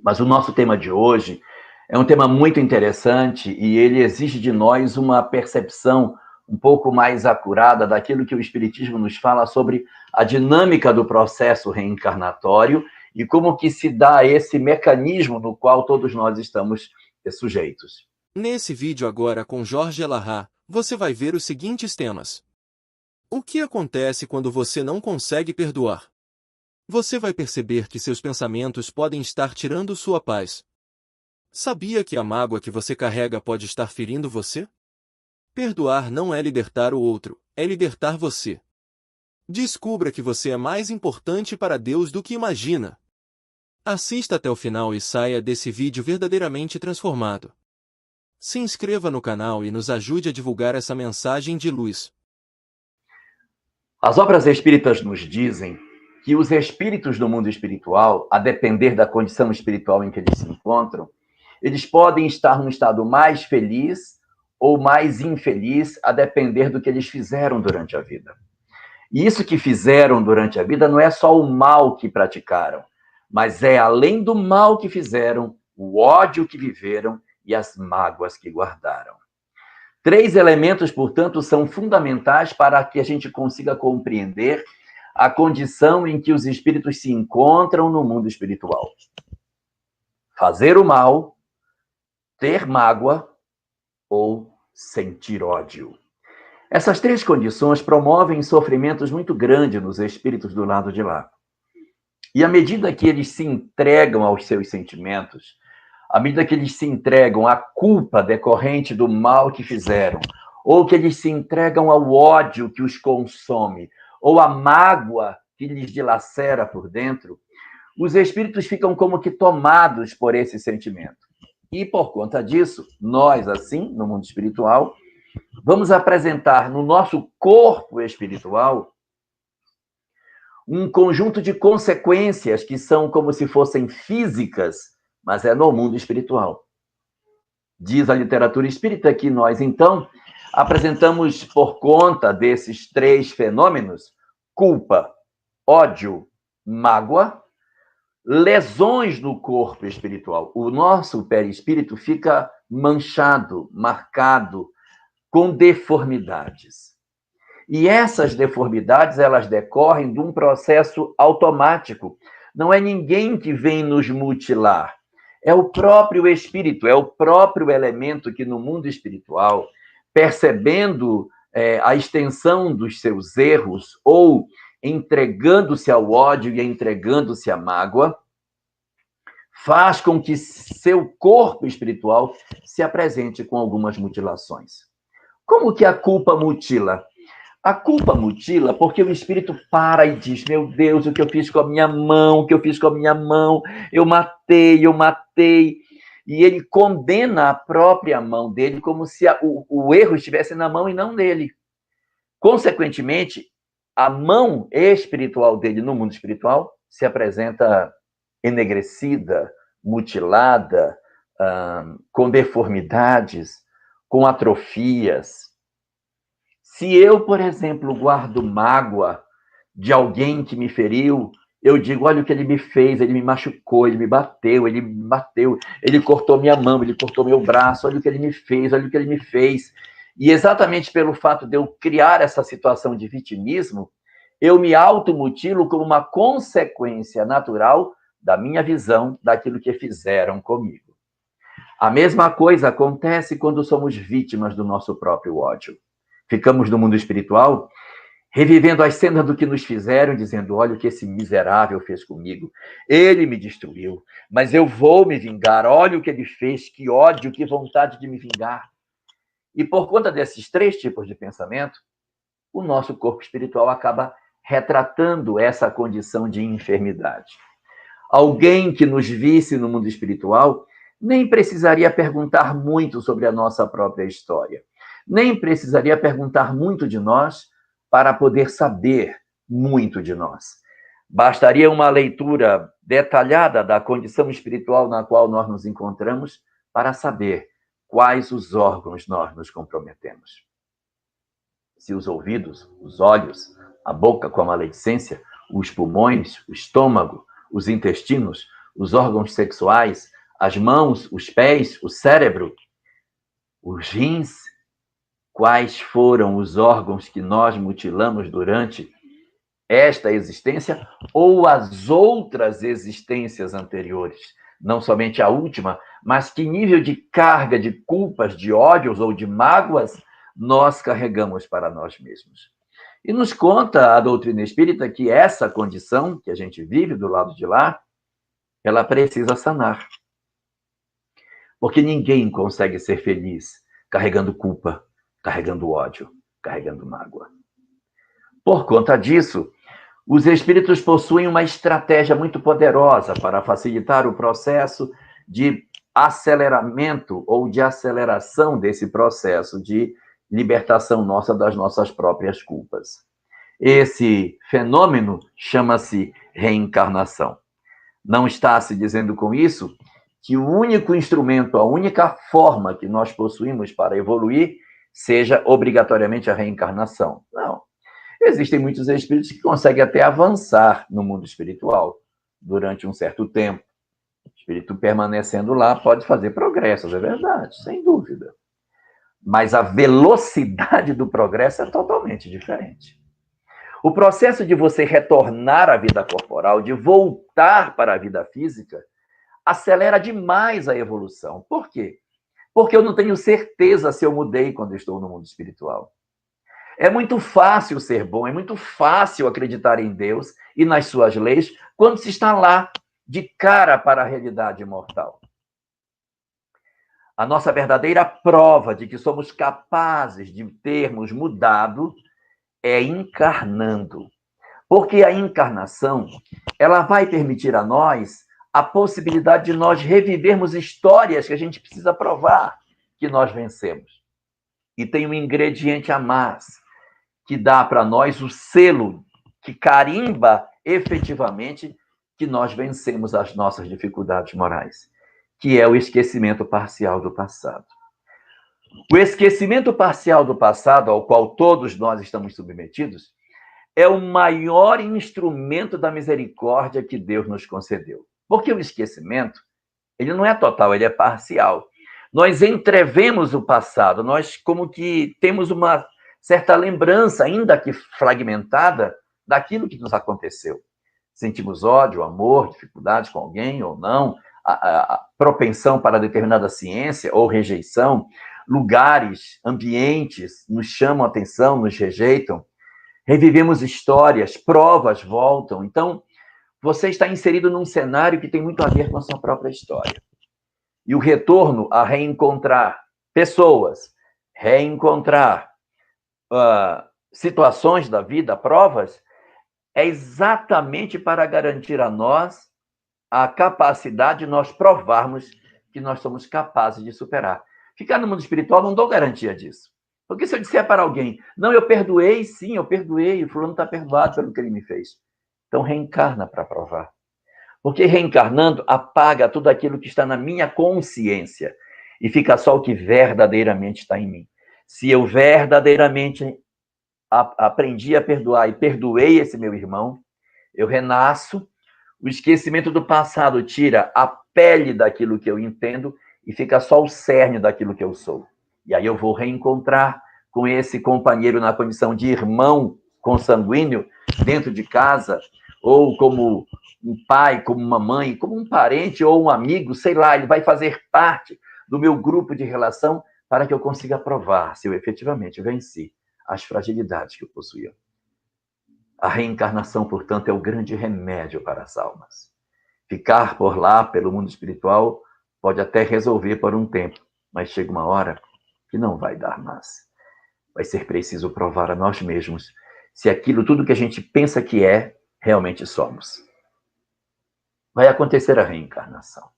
Mas o nosso tema de hoje é um tema muito interessante e ele exige de nós uma percepção um pouco mais acurada daquilo que o Espiritismo nos fala sobre a dinâmica do processo reencarnatório e como que se dá esse mecanismo no qual todos nós estamos sujeitos. Nesse vídeo agora com Jorge Elahá, você vai ver os seguintes temas. O que acontece quando você não consegue perdoar? Você vai perceber que seus pensamentos podem estar tirando sua paz. Sabia que a mágoa que você carrega pode estar ferindo você? Perdoar não é libertar o outro, é libertar você. Descubra que você é mais importante para Deus do que imagina. Assista até o final e saia desse vídeo verdadeiramente transformado. Se inscreva no canal e nos ajude a divulgar essa mensagem de luz. As obras espíritas nos dizem que os espíritos do mundo espiritual, a depender da condição espiritual em que eles se encontram, eles podem estar num estado mais feliz ou mais infeliz, a depender do que eles fizeram durante a vida. E isso que fizeram durante a vida não é só o mal que praticaram, mas é, além do mal que fizeram, o ódio que viveram e as mágoas que guardaram. 3 elementos, portanto, são fundamentais para que a gente consiga compreender a condição em que os espíritos se encontram no mundo espiritual. Fazer o mal, ter mágoa ou sentir ódio. Essas 3 condições promovem sofrimentos muito grandes nos espíritos do lado de lá. E à medida que eles se entregam aos seus sentimentos, à medida que eles se entregam à culpa decorrente do mal que fizeram, ou que eles se entregam ao ódio que os consome, ou à mágoa que lhes dilacera por dentro, os espíritos ficam como que tomados por esse sentimento. E por conta disso, nós, assim, no mundo espiritual, vamos apresentar no nosso corpo espiritual um conjunto de consequências que são como se fossem físicas, mas é no mundo espiritual. Diz a literatura espírita que nós, então, apresentamos, por conta desses 3 fenômenos, culpa, ódio, mágoa, lesões no corpo espiritual. O nosso perispírito fica manchado, marcado, com deformidades. E essas deformidades, elas decorrem de um processo automático. Não é ninguém que vem nos mutilar. É o próprio espírito, é o próprio elemento que no mundo espiritual, percebendo a extensão dos seus erros ou entregando-se ao ódio e entregando-se à mágoa, faz com que seu corpo espiritual se apresente com algumas mutilações. Como que a culpa mutila? A culpa mutila porque o espírito para e diz: meu Deus, o que eu fiz com a minha mão, o que eu fiz com a minha mão, eu matei. E ele condena a própria mão dele como se o erro estivesse na mão e não nele. Consequentemente, a mão espiritual dele no mundo espiritual se apresenta enegrecida, mutilada, com deformidades, com atrofias. Se eu, por exemplo, guardo mágoa de alguém que me feriu, eu digo: olha o que ele me fez, ele me machucou, ele me bateu, ele cortou minha mão, ele cortou meu braço, olha o que ele me fez, olha o que ele me fez. E exatamente pelo fato de eu criar essa situação de vitimismo, eu me automutilo como uma consequência natural da minha visão daquilo que fizeram comigo. A mesma coisa acontece quando somos vítimas do nosso próprio ódio. Ficamos no mundo espiritual revivendo as cenas do que nos fizeram, dizendo: olha o que esse miserável fez comigo. Ele me destruiu, mas eu vou me vingar. Olha o que ele fez, que ódio, que vontade de me vingar. E por conta desses 3 tipos de pensamento, o nosso corpo espiritual acaba retratando essa condição de enfermidade. Alguém que nos visse no mundo espiritual nem precisaria perguntar muito sobre a nossa própria história. Nem precisaria perguntar muito de nós para poder saber muito de nós. Bastaria uma leitura detalhada da condição espiritual na qual nós nos encontramos para saber quais os órgãos nós nos comprometemos. Se os ouvidos, os olhos, a boca com a maledicência, os pulmões, o estômago, os intestinos, os órgãos sexuais, as mãos, os pés, o cérebro, os rins, quais foram os órgãos que nós mutilamos durante esta existência ou as outras existências anteriores, não somente a última, mas que nível de carga de culpas, de ódios ou de mágoas nós carregamos para nós mesmos. E nos conta a doutrina espírita que essa condição que a gente vive do lado de lá, ela precisa sanar. Porque ninguém consegue ser feliz carregando culpa, carregando ódio, carregando mágoa. Por conta disso, os espíritos possuem uma estratégia muito poderosa para facilitar o processo de aceleramento ou de aceleração desse processo de libertação nossa das nossas próprias culpas. Esse fenômeno chama-se reencarnação. Não está se dizendo com isso que o único instrumento, a única forma que nós possuímos para evoluir seja obrigatoriamente a reencarnação. Não. Existem muitos espíritos que conseguem até avançar no mundo espiritual durante um certo tempo. O espírito permanecendo lá pode fazer progressos, é verdade, sem dúvida. Mas a velocidade do progresso é totalmente diferente. O processo de você retornar à vida corporal, de voltar para a vida física, acelera demais a evolução. Por quê? Porque eu não tenho certeza se eu mudei quando estou no mundo espiritual. É muito fácil ser bom, é muito fácil acreditar em Deus e nas suas leis quando se está lá, de cara para a realidade mortal. A nossa verdadeira prova de que somos capazes de termos mudado é encarnando. Porque a encarnação, ela vai permitir a nós a possibilidade de nós revivermos histórias que a gente precisa provar que nós vencemos. E tem um ingrediente a mais, que dá para nós o selo que carimba efetivamente que nós vencemos as nossas dificuldades morais, que é o esquecimento parcial do passado. O esquecimento parcial do passado, ao qual todos nós estamos submetidos, é o maior instrumento da misericórdia que Deus nos concedeu. Porque o esquecimento, ele não é total, ele é parcial. Nós entrevemos o passado, nós como que temos uma certa lembrança, ainda que fragmentada, daquilo que nos aconteceu. Sentimos ódio, amor, dificuldades com alguém ou não, a propensão para determinada ciência ou rejeição, lugares, ambientes nos chamam a atenção, nos rejeitam, revivemos histórias, provas voltam. Então, você está inserido num cenário que tem muito a ver com a sua própria história. E o retorno a reencontrar pessoas, reencontrar situações da vida, provas, é exatamente para garantir a nós a capacidade de nós provarmos que nós somos capazes de superar. Ficar no mundo espiritual não dou garantia disso. Porque se eu disser para alguém, não, eu perdoei, sim, eu perdoei, o fulano está perdoado pelo que ele me fez. Então reencarna para provar. Porque reencarnando apaga tudo aquilo que está na minha consciência e fica só o que verdadeiramente está em mim. Se eu verdadeiramente aprendi a perdoar e perdoei esse meu irmão, eu renasço, o esquecimento do passado tira a pele daquilo que eu entendo e fica só o cerne daquilo que eu sou. E aí eu vou reencontrar com esse companheiro na condição de irmão consanguíneo dentro de casa, ou como um pai, como uma mãe, como um parente ou um amigo, sei lá, ele vai fazer parte do meu grupo de relação para que eu consiga provar se eu efetivamente venci as fragilidades que eu possuía. A reencarnação, portanto, é o grande remédio para as almas. Ficar por lá, pelo mundo espiritual, pode até resolver por um tempo, mas chega uma hora que não vai dar mais. Vai ser preciso provar a nós mesmos se aquilo tudo que a gente pensa que é, realmente somos. Vai acontecer a reencarnação.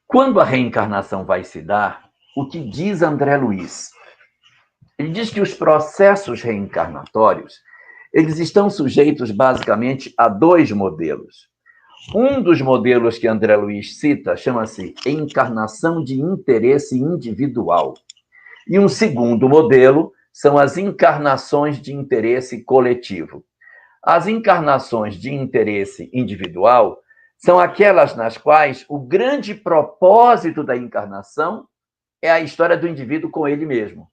Quando a reencarnação vai se dar, o que diz André Luiz? Ele diz que os processos reencarnatórios, eles estão sujeitos basicamente a dois modelos. Um dos modelos que André Luiz cita chama-se encarnação de interesse individual. E um segundo modelo são as encarnações de interesse coletivo. As encarnações de interesse individual são aquelas nas quais o grande propósito da encarnação é a história do indivíduo com ele mesmo.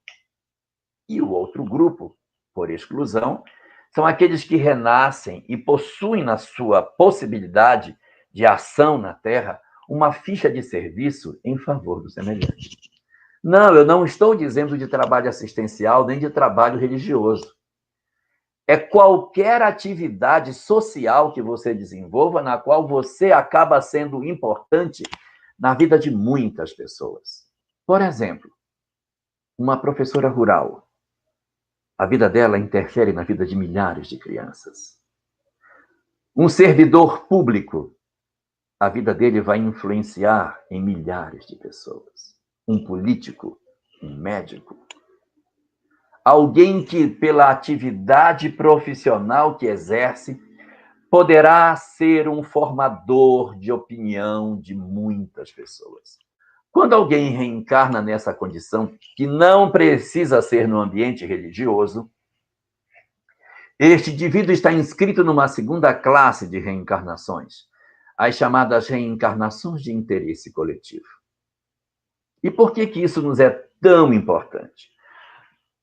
E o outro grupo, por exclusão, são aqueles que renascem e possuem na sua possibilidade de ação na Terra uma ficha de serviço em favor do semelhante. Não, eu não estou dizendo de trabalho assistencial nem de trabalho religioso. É qualquer atividade social que você desenvolva na qual você acaba sendo importante na vida de muitas pessoas. Por exemplo, uma professora rural. A vida dela interfere na vida de milhares de crianças. Um servidor público. A vida dele vai influenciar em milhares de pessoas. Um político, um médico. Alguém que, pela atividade profissional que exerce, poderá ser um formador de opinião de muitas pessoas. Quando alguém reencarna nessa condição, que não precisa ser no ambiente religioso, este indivíduo está inscrito numa segunda classe de reencarnações, as chamadas reencarnações de interesse coletivo. E por que isso nos é tão importante?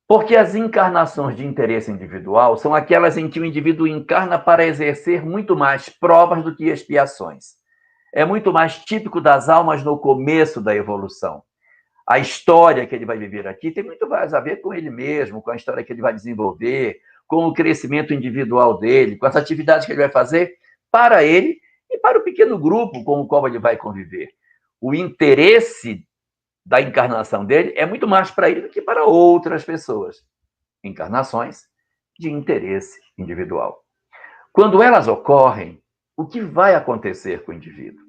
Porque as encarnações de interesse individual são aquelas em que o indivíduo encarna para exercer muito mais provas do que expiações. É muito mais típico das almas no começo da evolução. A história que ele vai viver aqui tem muito mais a ver com ele mesmo, com a história que ele vai desenvolver, com o crescimento individual dele, com as atividades que ele vai fazer para ele e para o pequeno grupo com o qual ele vai conviver. O interesse da encarnação dele é muito mais para ele do que para outras pessoas. Encarnações de interesse individual. Quando elas ocorrem, o que vai acontecer com o indivíduo?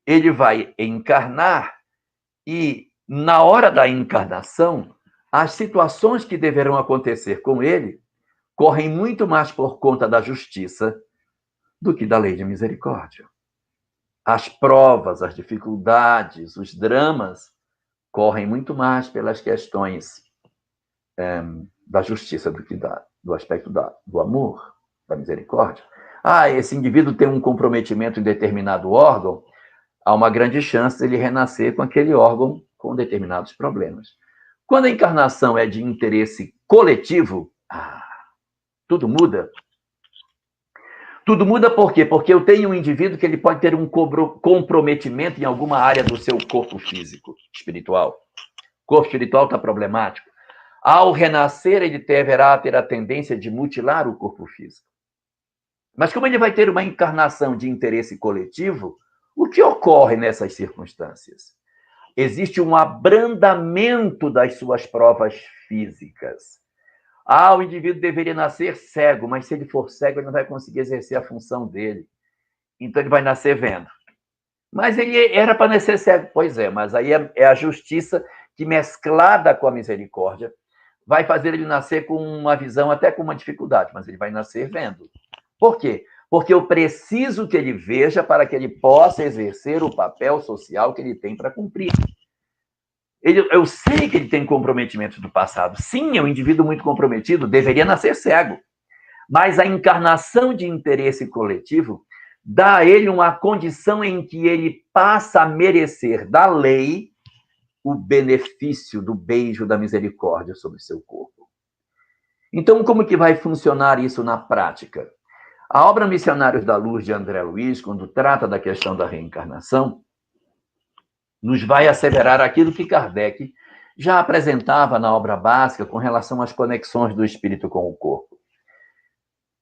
Ele vai encarnar e, na hora da encarnação, as situações que deverão acontecer com ele correm muito mais por conta da justiça do que da lei de misericórdia. As provas, as dificuldades, os dramas correm muito mais pelas questões da justiça do que do aspecto do amor, da misericórdia. Esse indivíduo tem um comprometimento em determinado órgão, há uma grande chance de ele renascer com aquele órgão com determinados problemas. Quando a encarnação é de interesse coletivo, tudo muda. Tudo muda por quê? Porque eu tenho um indivíduo que ele pode ter um comprometimento em alguma área do seu corpo físico, espiritual. O corpo espiritual está problemático. Ao renascer, ele deverá ter a tendência de mutilar o corpo físico. Mas como ele vai ter uma encarnação de interesse coletivo, o que ocorre nessas circunstâncias? Existe um abrandamento das suas provas físicas. O indivíduo deveria nascer cego, mas se ele for cego, ele não vai conseguir exercer a função dele. Então, ele vai nascer vendo. Mas ele era para nascer cego. Pois é, mas aí é a justiça que, mesclada com a misericórdia, vai fazer ele nascer com uma visão, até com uma dificuldade, mas ele vai nascer vendo. Por quê? Porque eu preciso que ele veja para que ele possa exercer o papel social que ele tem para cumprir. Eu sei que ele tem comprometimentos do passado. Sim, é um indivíduo muito comprometido, deveria nascer cego. Mas a encarnação de interesse coletivo dá a ele uma condição em que ele passa a merecer da lei o benefício do beijo da misericórdia sobre seu corpo. Então, como que vai funcionar isso na prática? A obra Missionários da Luz, de André Luiz, quando trata da questão da reencarnação, nos vai asseverar aquilo que Kardec já apresentava na obra básica com relação às conexões do espírito com o corpo.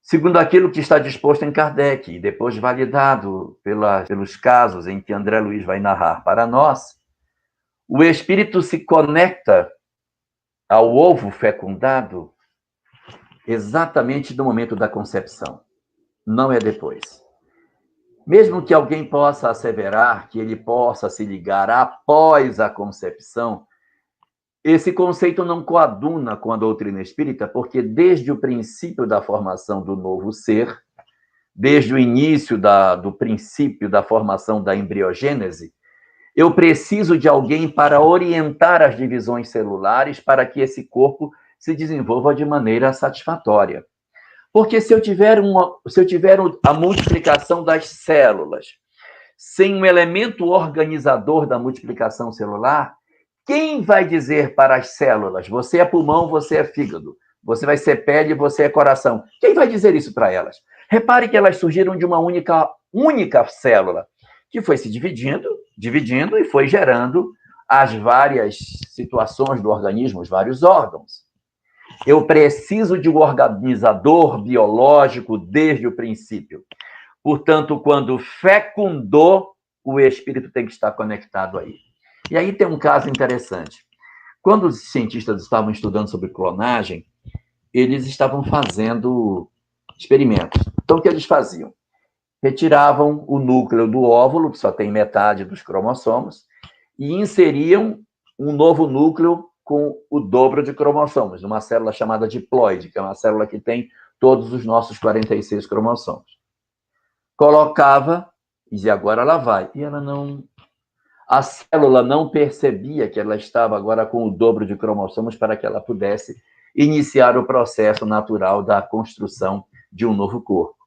Segundo aquilo que está disposto em Kardec, e depois validado pelos casos em que André Luiz vai narrar para nós, o espírito se conecta ao ovo fecundado exatamente no momento da concepção, não é depois. Mesmo que alguém possa asseverar que ele possa se ligar após a concepção, esse conceito não coaduna com a doutrina espírita, porque desde o princípio da formação do novo ser, desde o início do princípio da formação da embriogênese, eu preciso de alguém para orientar as divisões celulares para que esse corpo se desenvolva de maneira satisfatória. Porque se eu tiver a multiplicação das células sem um elemento organizador da multiplicação celular, quem vai dizer para as células, você é pulmão, você é fígado, você vai ser pele, você é coração? Quem vai dizer isso para elas? Repare que elas surgiram de uma única célula, que foi se dividindo e foi gerando as várias situações do organismo, os vários órgãos. Eu preciso de um organizador biológico desde o princípio. Portanto, quando fecundou, o espírito tem que estar conectado aí. E aí tem um caso interessante. Quando os cientistas estavam estudando sobre clonagem, eles estavam fazendo experimentos. Então, o que eles faziam? Retiravam o núcleo do óvulo, que só tem metade dos cromossomos, e inseriam um novo núcleo com o dobro de cromossomos, numa célula chamada diploide, que é uma célula que tem todos os nossos 46 cromossomos. Colocava, e dizia, agora ela vai. E ela não... A célula não percebia que ela estava agora com o dobro de cromossomos para que ela pudesse iniciar o processo natural da construção de um novo corpo.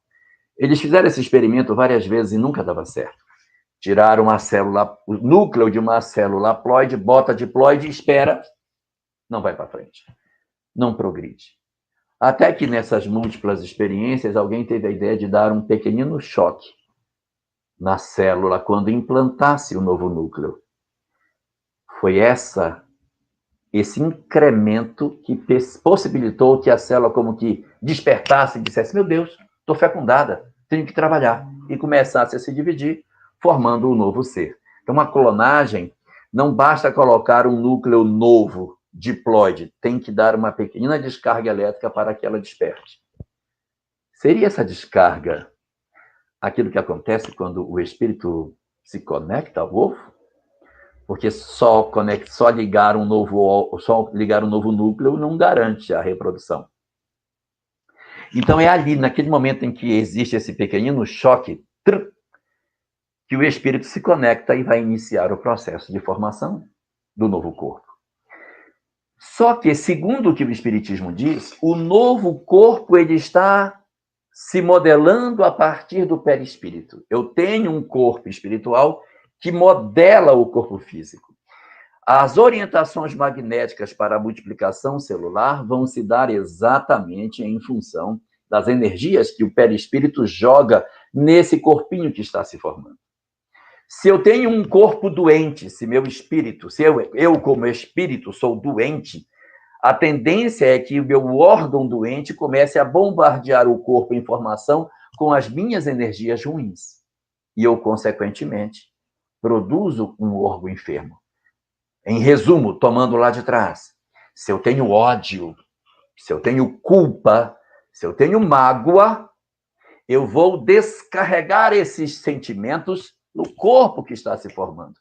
Eles fizeram esse experimento várias vezes e nunca dava certo. Tiraram uma célula, o núcleo de uma célula haploide, bota diploide e espera, não vai para frente, não progride. Até que nessas múltiplas experiências, alguém teve a ideia de dar um pequenino choque na célula quando implantasse o novo núcleo. Foi esse incremento que possibilitou que a célula como que despertasse e dissesse, meu Deus, estou fecundada, tenho que trabalhar, e começasse a se dividir, formando um novo ser. Então, uma clonagem, não basta colocar um núcleo novo, diploide, tem que dar uma pequena descarga elétrica para que ela desperte. Seria essa descarga aquilo que acontece quando o espírito se conecta ao ovo? Porque só ligar um novo núcleo não garante a reprodução. Então é ali, naquele momento em que existe esse pequenino choque, que o espírito se conecta e vai iniciar o processo de formação do novo corpo. Só que, segundo o que o Espiritismo diz, o novo corpo ele está se modelando a partir do perispírito. Eu tenho um corpo espiritual que modela o corpo físico. As orientações magnéticas para a multiplicação celular vão se dar exatamente em função das energias que o perispírito joga nesse corpinho que está se formando. Se eu tenho um corpo doente, se meu espírito, se eu como espírito sou doente, a tendência é que o meu órgão doente comece a bombardear o corpo em informação com as minhas energias ruins. E eu, consequentemente, produzo um órgão enfermo. Em resumo, tomando lá de trás, se eu tenho ódio, se eu tenho culpa, se eu tenho mágoa, eu vou descarregar esses sentimentos no corpo que está se formando.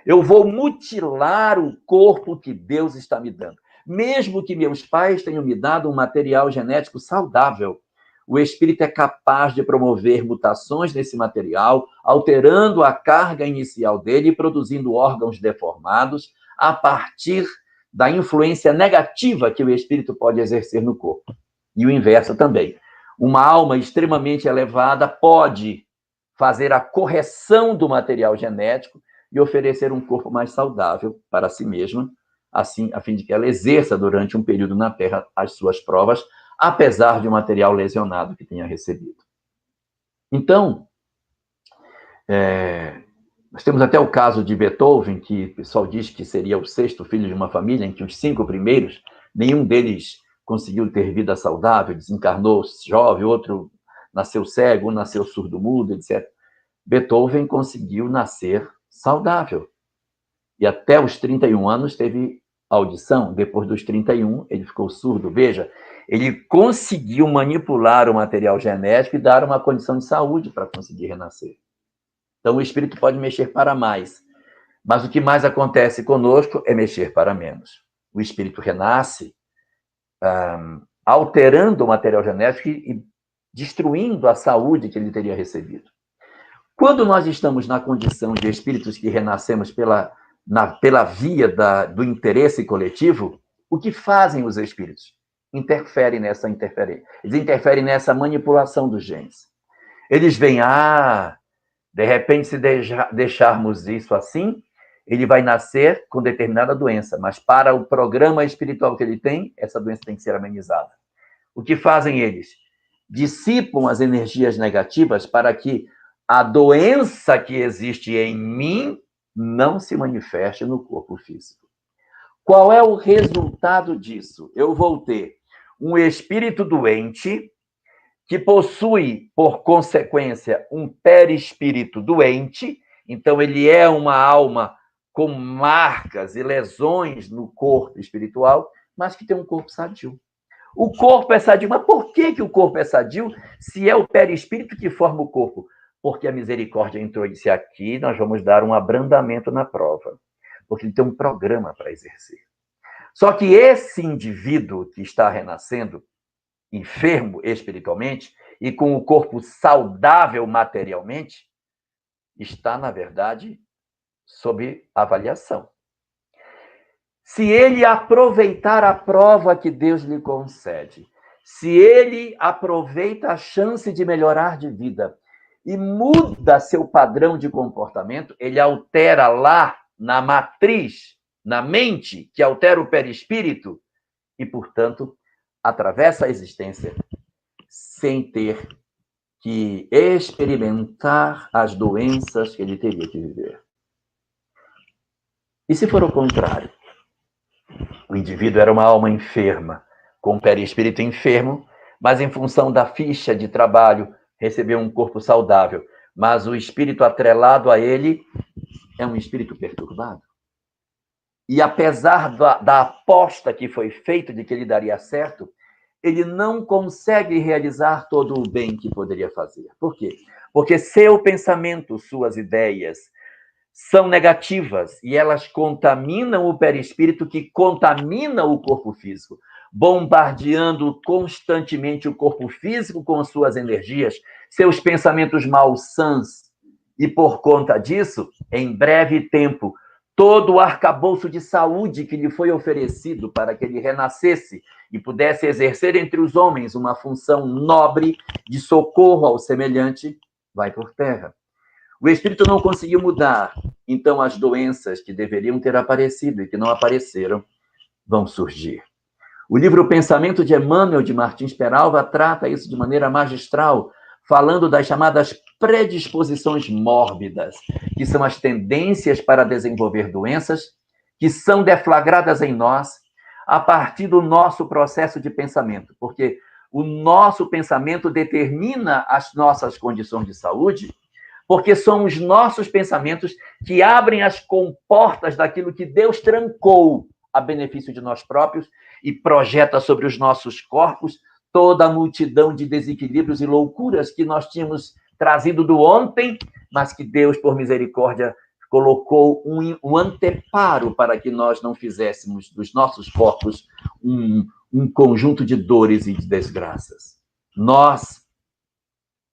Eu vou mutilar o corpo que Deus está me dando. Mesmo que meus pais tenham me dado um material genético saudável, o espírito é capaz de promover mutações nesse material, alterando a carga inicial dele e produzindo órgãos deformados a partir da influência negativa que o espírito pode exercer no corpo. E o inverso também. Uma alma extremamente elevada pode fazer a correção do material genético e oferecer um corpo mais saudável para si mesma, assim, a fim de que ela exerça durante um período na Terra as suas provas, apesar de um material lesionado que tenha recebido. Então, nós temos até o caso de Beethoven, que o pessoal diz que seria o sexto filho de uma família, em que os 5 primeiros, nenhum deles conseguiu ter vida saudável, desencarnou jovem, outro nasceu cego, um nasceu surdo-mudo, etc. Beethoven conseguiu nascer saudável. E até os 31 anos teve audição. Depois dos 31, ele ficou surdo. Veja, ele conseguiu manipular o material genético e dar uma condição de saúde para conseguir renascer. Então, o espírito pode mexer para mais. Mas o que mais acontece conosco é mexer para menos. O espírito renasce alterando o material genético e destruindo a saúde que ele teria recebido. Quando nós estamos na condição de espíritos que renascemos pela via do interesse coletivo, o que fazem os espíritos? interferem nessa interferência. Eles interferem nessa manipulação dos genes. Eles veem, de repente, se deixarmos isso assim, ele vai nascer com determinada doença, mas para o programa espiritual que ele tem, essa doença tem que ser amenizada. O que fazem eles? Dissipam as energias negativas para que a doença que existe em mim não se manifeste no corpo físico. Qual é o resultado disso? Eu vou ter um espírito doente que possui, por consequência, um perispírito doente, então ele é uma alma com marcas e lesões no corpo espiritual, mas que tem um corpo sadio. O corpo é sadio, mas por que o corpo é sadio se é o perispírito que forma o corpo? Porque a misericórdia entrou e disse, aqui nós vamos dar um abrandamento na prova, porque ele tem um programa para exercer. Só que esse indivíduo que está renascendo, enfermo espiritualmente e com o corpo saudável materialmente, está, na verdade, sob avaliação. Se ele aproveitar a prova que Deus lhe concede, se ele aproveita a chance de melhorar de vida e muda seu padrão de comportamento, ele altera lá na matriz, na mente, que altera o perispírito e, portanto, atravessa a existência sem ter que experimentar as doenças que ele teria que viver. E se for o contrário? O indivíduo era uma alma enferma, com o perispírito enfermo, mas em função da ficha de trabalho recebeu um corpo saudável, mas o espírito atrelado a ele é um espírito perturbado. E apesar da aposta que foi feita de que ele daria certo, ele não consegue realizar todo o bem que poderia fazer. Por quê? Porque seu pensamento, suas ideias, são negativas e elas contaminam o perispírito, que contamina o corpo físico, bombardeando constantemente o corpo físico com suas energias, seus pensamentos malsãs. E por conta disso, em breve tempo, todo o arcabouço de saúde que lhe foi oferecido para que ele renascesse e pudesse exercer entre os homens uma função nobre de socorro ao semelhante, vai por terra. O espírito não conseguiu mudar, então as doenças que deveriam ter aparecido e que não apareceram vão surgir. O livro Pensamento de Emmanuel, de Martins Peralva, trata isso de maneira magistral, falando das chamadas predisposições mórbidas, que são as tendências para desenvolver doenças que são deflagradas em nós a partir do nosso processo de pensamento, porque o nosso pensamento determina as nossas condições de saúde, porque são os nossos pensamentos que abrem as comportas daquilo que Deus trancou a benefício de nós próprios e projeta sobre os nossos corpos toda a multidão de desequilíbrios e loucuras que nós tínhamos trazido do ontem, mas que Deus, por misericórdia, colocou um anteparo para que nós não fizéssemos dos nossos corpos um conjunto de dores e de desgraças. Nós,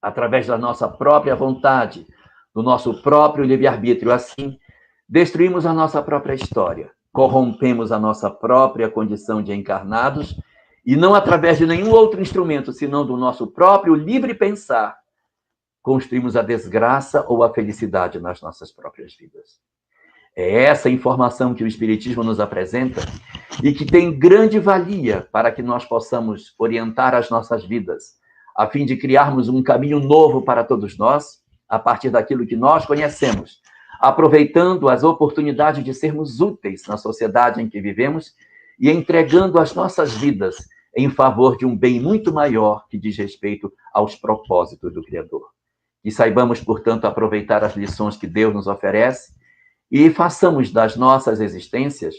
através da nossa própria vontade, do nosso próprio livre-arbítrio, assim, destruímos a nossa própria história, corrompemos a nossa própria condição de encarnados, e não através de nenhum outro instrumento, senão do nosso próprio livre pensar, construímos a desgraça ou a felicidade nas nossas próprias vidas. É essa informação que o Espiritismo nos apresenta e que tem grande valia para que nós possamos orientar as nossas vidas, a fim de criarmos um caminho novo para todos nós, a partir daquilo que nós conhecemos, aproveitando as oportunidades de sermos úteis na sociedade em que vivemos e entregando as nossas vidas em favor de um bem muito maior que diz respeito aos propósitos do Criador. E saibamos, portanto, aproveitar as lições que Deus nos oferece e façamos das nossas existências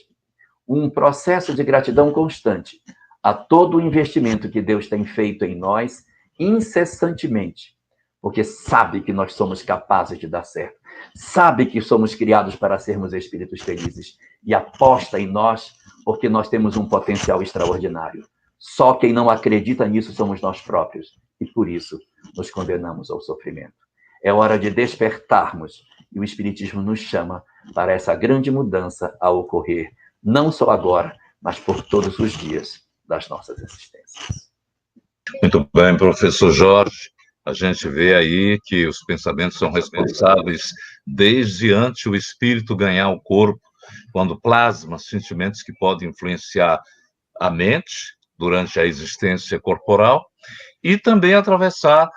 um processo de gratidão constante a todo o investimento que Deus tem feito em nós incessantemente, porque sabe que nós somos capazes de dar certo, sabe que somos criados para sermos espíritos felizes e aposta em nós porque nós temos um potencial extraordinário. Só quem não acredita nisso somos nós próprios e por isso nos condenamos ao sofrimento. É hora de despertarmos e o Espiritismo nos chama para essa grande mudança a ocorrer, não só agora, mas por todos os dias. das nossas existências. Muito bem, professor Jorge. A gente vê aí que os pensamentos são responsáveis desde antes o espírito ganhar o corpo, quando plasma sentimentos que podem influenciar a mente durante a existência corporal e também atravessar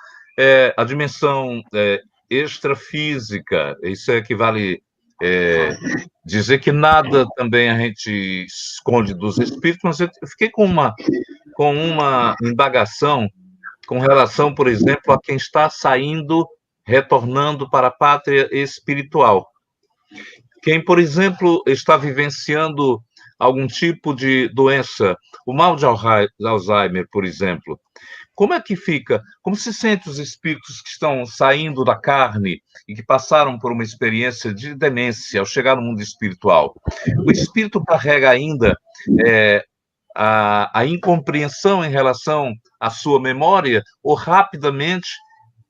a dimensão extrafísica. Isso equivale dizer que nada também a gente esconde dos espíritos, mas eu fiquei com uma indagação com relação, por exemplo, a quem está saindo, retornando para a pátria espiritual. Quem, por exemplo, está vivenciando algum tipo de doença, o mal de Alzheimer, por exemplo, como é que fica? Como se sente os espíritos que estão saindo da carne e que passaram por uma experiência de demência ao chegar no mundo espiritual? O espírito carrega ainda a incompreensão em relação à sua memória, ou rapidamente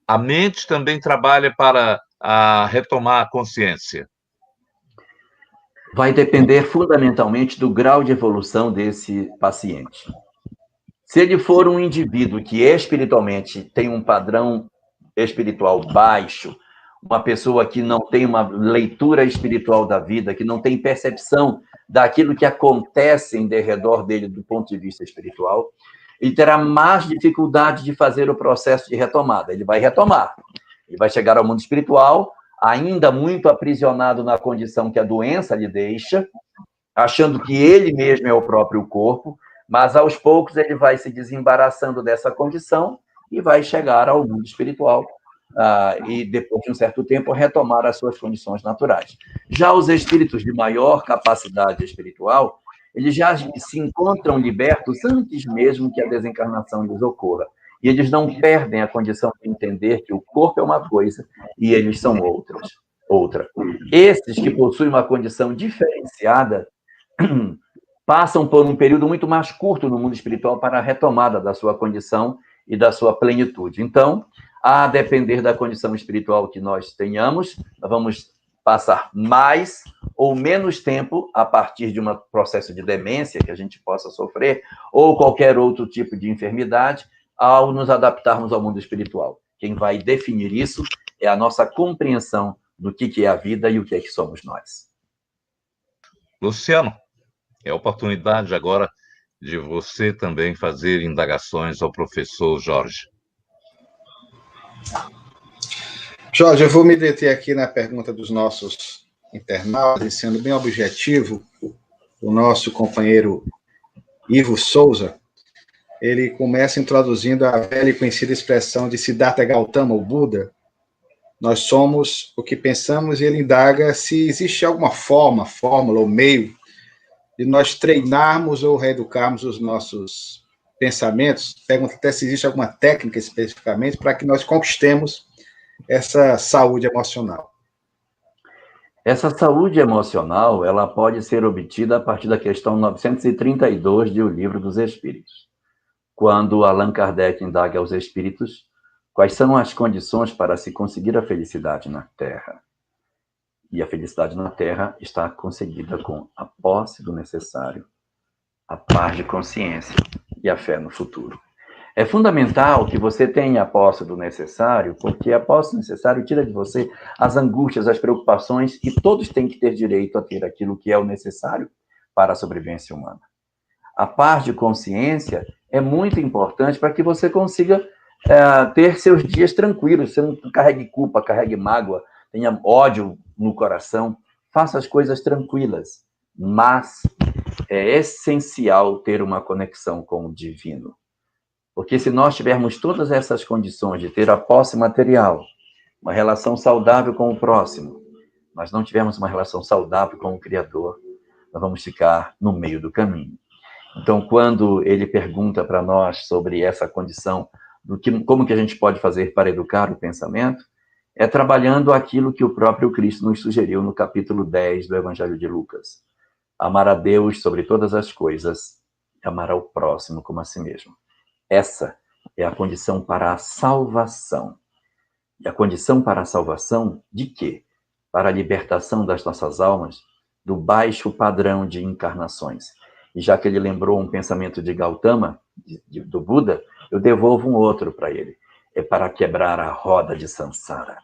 a mente também trabalha para retomar a consciência? Vai depender fundamentalmente do grau de evolução desse paciente. Se ele for um indivíduo que espiritualmente tem um padrão espiritual baixo, uma pessoa que não tem uma leitura espiritual da vida, que não tem percepção daquilo que acontece em derredor dele do ponto de vista espiritual, ele terá mais dificuldade de fazer o processo de retomada. Ele vai retomar, ele vai chegar ao mundo espiritual, ainda muito aprisionado na condição que a doença lhe deixa, achando que ele mesmo é o próprio corpo, mas aos poucos ele vai se desembaraçando dessa condição e vai chegar ao mundo espiritual e depois de um certo tempo retomar as suas condições naturais. Já os espíritos de maior capacidade espiritual, eles já se encontram libertos antes mesmo que a desencarnação lhes ocorra. E eles não perdem a condição de entender que o corpo é uma coisa e eles são outra. Esses que possuem uma condição diferenciada passam por um período muito mais curto no mundo espiritual para a retomada da sua condição e da sua plenitude. Então, a depender da condição espiritual que nós tenhamos, nós vamos passar mais ou menos tempo a partir de um processo de demência que a gente possa sofrer, ou qualquer outro tipo de enfermidade, ao nos adaptarmos ao mundo espiritual. Quem vai definir isso é a nossa compreensão do que é a vida e o que é que somos nós. Luciano, é a oportunidade agora de você também fazer indagações ao professor Jorge. Jorge, eu vou me deter aqui na pergunta dos nossos internautas, sendo bem objetivo. O nosso companheiro Ivo Souza, ele começa introduzindo a velha e conhecida expressão de Siddhartha Gautama, o Buda. Nós somos o que pensamos, e ele indaga se existe alguma forma, fórmula ou meio de nós treinarmos ou reeducarmos os nossos pensamentos. Pergunta até se existe alguma técnica especificamente para que nós conquistemos essa saúde emocional. Essa saúde emocional, ela pode ser obtida a partir da questão 932 de O Livro dos Espíritos, quando Allan Kardec indaga aos espíritos quais são as condições para se conseguir a felicidade na Terra. E a felicidade na Terra está conseguida com a posse do necessário, a paz de consciência e a fé no futuro. É fundamental que você tenha a posse do necessário, porque a posse do necessário tira de você as angústias, as preocupações, e todos têm que ter direito a ter aquilo que é o necessário para a sobrevivência humana. A paz de consciência é muito importante para que você consiga ter seus dias tranquilos, você não carregue culpa, carregue mágoa, tenha ódio no coração, faça as coisas tranquilas, mas é essencial ter uma conexão com o divino. Porque se nós tivermos todas essas condições de ter a posse material, uma relação saudável com o próximo, mas não tivermos uma relação saudável com o Criador, nós vamos ficar no meio do caminho. Então, quando ele pergunta para nós sobre essa condição, como que a gente pode fazer para educar o pensamento, é trabalhando aquilo que o próprio Cristo nos sugeriu no capítulo 10 do Evangelho de Lucas. Amar a Deus sobre todas as coisas e amar ao próximo como a si mesmo. Essa é a condição para a salvação. E a condição para a salvação de quê? Para a libertação das nossas almas do baixo padrão de encarnações. E já que ele lembrou um pensamento de Gautama, do Buda, eu devolvo um outro para ele. É para quebrar a roda de Sansara,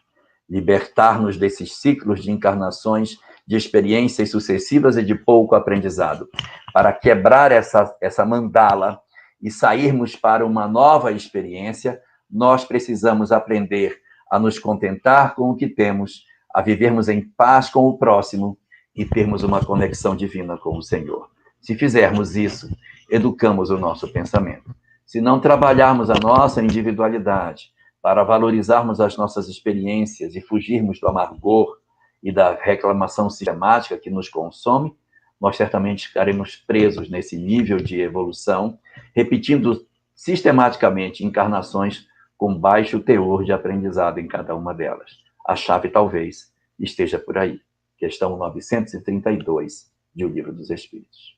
libertar-nos desses ciclos de encarnações, de experiências sucessivas e de pouco aprendizado. Para quebrar essa mandala e sairmos para uma nova experiência, nós precisamos aprender a nos contentar com o que temos, a vivermos em paz com o próximo e termos uma conexão divina com o Senhor. Se fizermos isso, educamos o nosso pensamento. Se não trabalharmos a nossa individualidade para valorizarmos as nossas experiências e fugirmos do amargor e da reclamação sistemática que nos consome, nós certamente ficaremos presos nesse nível de evolução, repetindo sistematicamente encarnações com baixo teor de aprendizado em cada uma delas. A chave talvez esteja por aí. Questão 932 de O Livro dos Espíritos.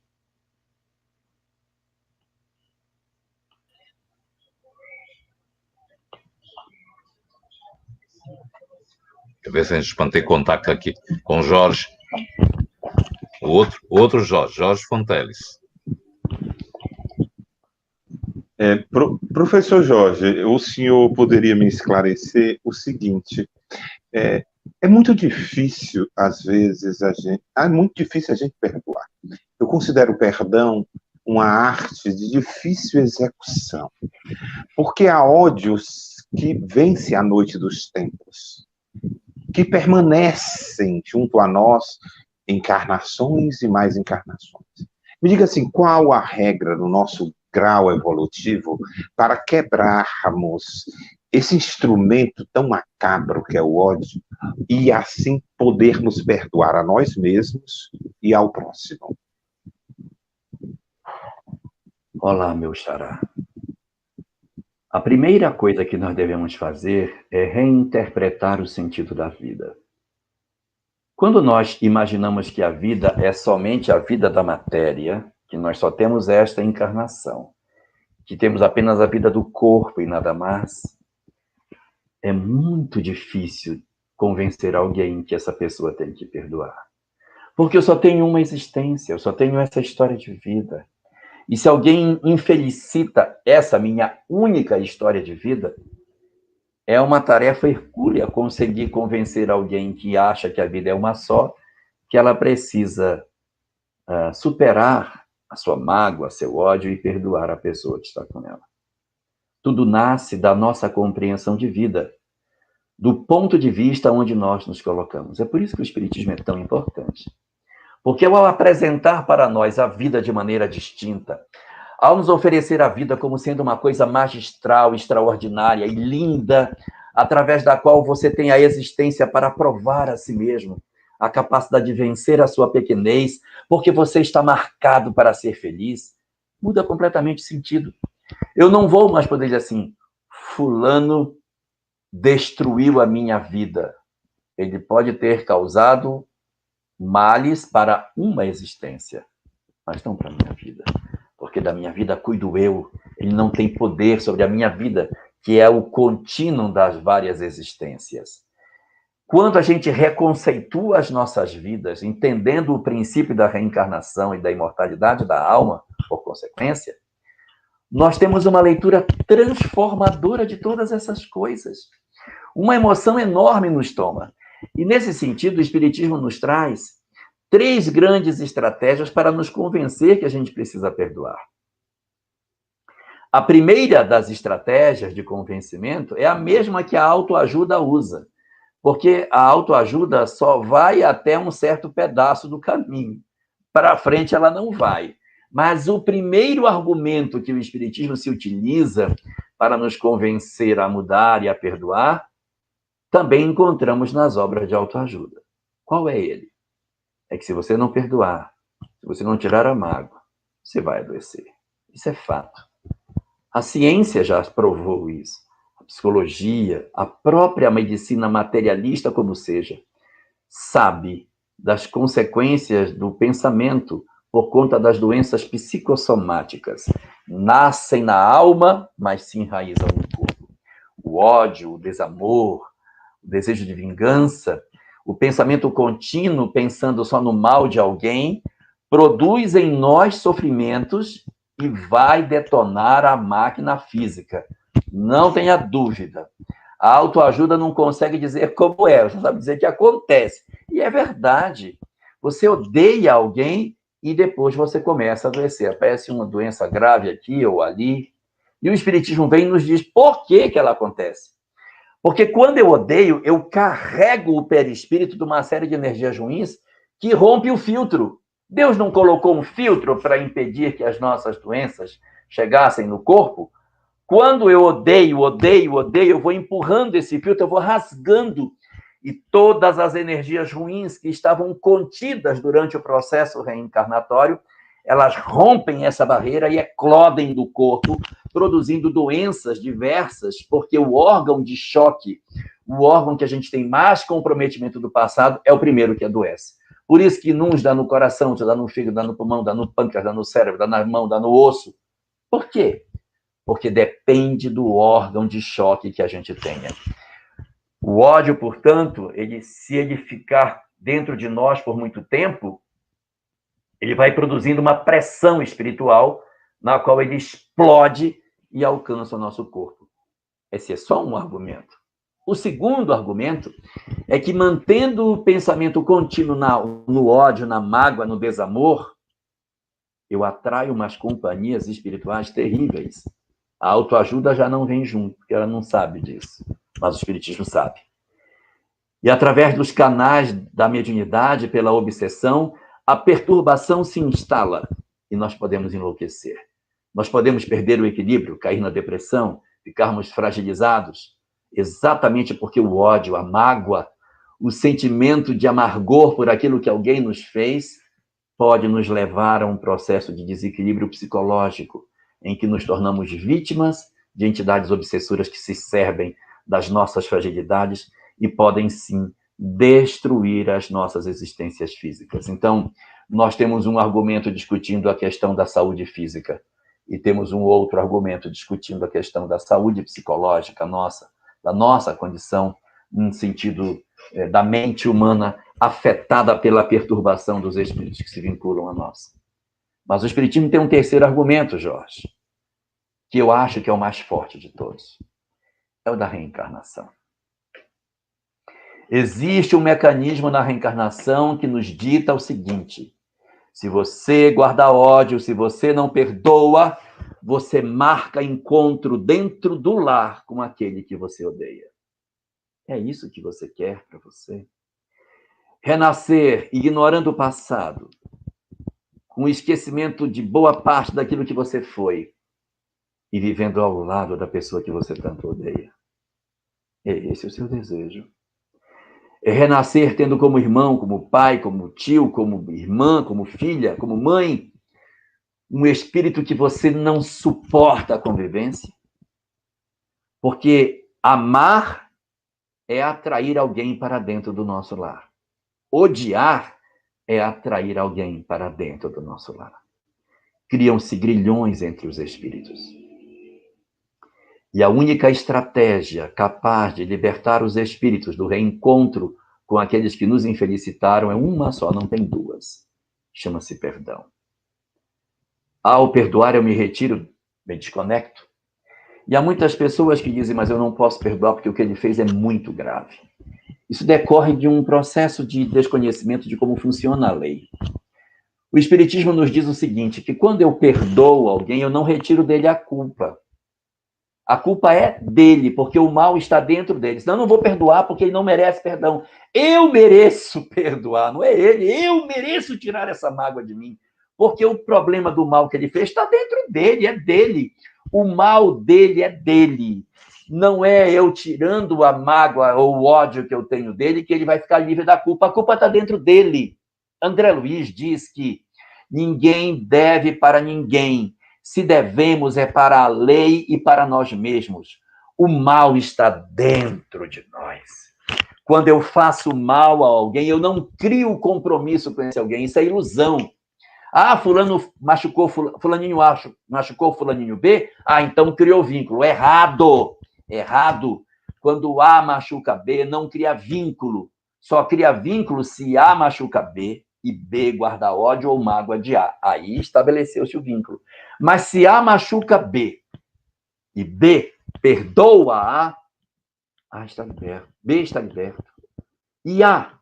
Deixa eu ver se a gente mantém contato aqui com o Jorge. O outro Jorge, Jorge Fonteles. Professor Jorge, o senhor poderia me esclarecer o seguinte: é muito difícil, às vezes, a gente perdoar. Eu considero o perdão uma arte de difícil execução, porque há ódios que vencem a noite dos tempos, que permanecem junto a nós encarnações e mais encarnações. Me diga assim, qual a regra no nosso grau evolutivo para quebrarmos esse instrumento tão macabro que é o ódio e assim podermos perdoar a nós mesmos e ao próximo? Olá, meu xará. A primeira coisa que nós devemos fazer é reinterpretar o sentido da vida. Quando nós imaginamos que a vida é somente a vida da matéria, que nós só temos esta encarnação, que temos apenas a vida do corpo e nada mais, é muito difícil convencer alguém que essa pessoa tem que perdoar. Porque eu só tenho uma existência, eu só tenho essa história de vida. E se alguém infelicita essa minha única história de vida, é uma tarefa hercúlea conseguir convencer alguém que acha que a vida é uma só, que ela precisa superar a sua mágoa, seu ódio e perdoar a pessoa que está com ela. Tudo nasce da nossa compreensão de vida, do ponto de vista onde nós nos colocamos. É por isso que o Espiritismo é tão importante. Porque ao apresentar para nós a vida de maneira distinta, ao nos oferecer a vida como sendo uma coisa magistral, extraordinária e linda, através da qual você tem a existência para provar a si mesmo, a capacidade de vencer a sua pequenez, porque você está marcado para ser feliz, muda completamente o sentido. Eu não vou mais poder dizer assim, fulano destruiu a minha vida. Ele pode ter causado males para uma existência, mas não para a minha vida. Porque da minha vida cuido eu. Ele não tem poder sobre a minha vida, que é o contínuo das várias existências. Quando a gente reconceitua as nossas vidas, entendendo o princípio da reencarnação e da imortalidade da alma, por consequência, nós temos uma leitura transformadora de todas essas coisas. Uma emoção enorme nos toma. E, nesse sentido, o Espiritismo nos traz 3 grandes estratégias para nos convencer que a gente precisa perdoar. A primeira das estratégias de convencimento é a mesma que a autoajuda usa, porque a autoajuda só vai até um certo pedaço do caminho. Para frente ela não vai. Mas o primeiro argumento que o Espiritismo se utiliza para nos convencer a mudar e a perdoar, também encontramos nas obras de autoajuda. Qual é ele? É que se você não perdoar, se você não tirar a mágoa, você vai adoecer. Isso é fato. A ciência já provou isso. A psicologia, a própria medicina materialista, como seja, sabe das consequências do pensamento por conta das doenças psicossomáticas. Nascem na alma, mas se enraizam no corpo. O ódio, o desamor, o desejo de vingança, o pensamento contínuo, pensando só no mal de alguém, produz em nós sofrimentos e vai detonar a máquina física. Não tenha dúvida. A autoajuda não consegue dizer como é, só sabe dizer que acontece. E é verdade. Você odeia alguém e depois você começa a adoecer. Aparece uma doença grave aqui ou ali. E o Espiritismo vem e nos diz por que ela acontece. Porque quando eu odeio, eu carrego o perispírito de uma série de energias ruins que rompe o filtro. Deus não colocou um filtro para impedir que as nossas doenças chegassem no corpo? Quando eu odeio, eu vou empurrando esse filtro, eu vou rasgando. E todas as energias ruins que estavam contidas durante o processo reencarnatório, elas rompem essa barreira e eclodem do corpo, produzindo doenças diversas, porque o órgão de choque, o órgão que a gente tem mais comprometimento do passado, é o primeiro que adoece. Por isso que uns dá no coração, outros dá no fígado, dá no pulmão, dá no pâncreas, dá no cérebro, dá na mão, dá no osso. Por quê? Porque depende do órgão de choque que a gente tenha. O ódio, portanto, se ele ficar dentro de nós por muito tempo, ele vai produzindo uma pressão espiritual na qual ele explode e alcança o nosso corpo. Esse é só um argumento. O segundo argumento é que, mantendo o pensamento contínuo no ódio, na mágoa, no desamor, eu atraio umas companhias espirituais terríveis. A autoajuda já não vem junto, porque ela não sabe disso, mas o Espiritismo sabe. E através dos canais da mediunidade, pela obsessão, a perturbação se instala e nós podemos enlouquecer. Nós podemos perder o equilíbrio, cair na depressão, ficarmos fragilizados, exatamente porque o ódio, a mágoa, o sentimento de amargor por aquilo que alguém nos fez, pode nos levar a um processo de desequilíbrio psicológico, em que nos tornamos vítimas de entidades obsessoras que se servem das nossas fragilidades e podem, sim, destruir as nossas existências físicas. Então, nós temos um argumento discutindo a questão da saúde física e temos um outro argumento discutindo a questão da saúde psicológica nossa, da nossa condição, no sentido da mente humana afetada pela perturbação dos espíritos que se vinculam a nós. Mas o Espiritismo tem um terceiro argumento, Jorge, que eu acho que é o mais forte de todos. É o da reencarnação. Existe um mecanismo na reencarnação que nos dita o seguinte: se você guarda ódio, se você não perdoa, você marca encontro dentro do lar com aquele que você odeia. É isso que você quer para você? Renascer ignorando o passado, com esquecimento de boa parte daquilo que você foi e vivendo ao lado da pessoa que você tanto odeia. Esse é o seu desejo. É renascer tendo como irmão, como pai, como tio, como irmã, como filha, como mãe, um espírito que você não suporta a convivência. Porque amar é atrair alguém para dentro do nosso lar. Odiar é atrair alguém para dentro do nosso lar. Criam-se grilhões entre os espíritos. E a única estratégia capaz de libertar os espíritos do reencontro com aqueles que nos infelicitaram é uma só, não tem duas. Chama-se perdão. Ao perdoar, eu me retiro, me desconecto. E há muitas pessoas que dizem, mas eu não posso perdoar porque o que ele fez é muito grave. Isso decorre de um processo de desconhecimento de como funciona a lei. O Espiritismo nos diz o seguinte, que quando eu perdoo alguém, eu não retiro dele a culpa. A culpa é dele, porque o mal está dentro dele. Senão eu não vou perdoar porque ele não merece perdão. Eu mereço perdoar, não é ele. Eu mereço tirar essa mágoa de mim. Porque o problema do mal que ele fez está dentro dele, é dele. O mal dele é dele. Não é eu tirando a mágoa ou o ódio que eu tenho dele que ele vai ficar livre da culpa. A culpa está dentro dele. André Luiz diz que ninguém deve para ninguém. Se devemos é para a lei e para nós mesmos. O mal está dentro de nós. Quando eu faço mal a alguém, eu não crio compromisso com esse alguém. Isso é ilusão. Ah, fulano machucou, fulaninho machucou fulaninho B? Ah, então criou vínculo. Errado. Errado. Quando A machuca B, não cria vínculo. Só cria vínculo se A machuca B. e B, guarda ódio ou mágoa de A. Aí estabeleceu-se o vínculo. Mas se A machuca B e B perdoa A está liberto. B está liberto. E A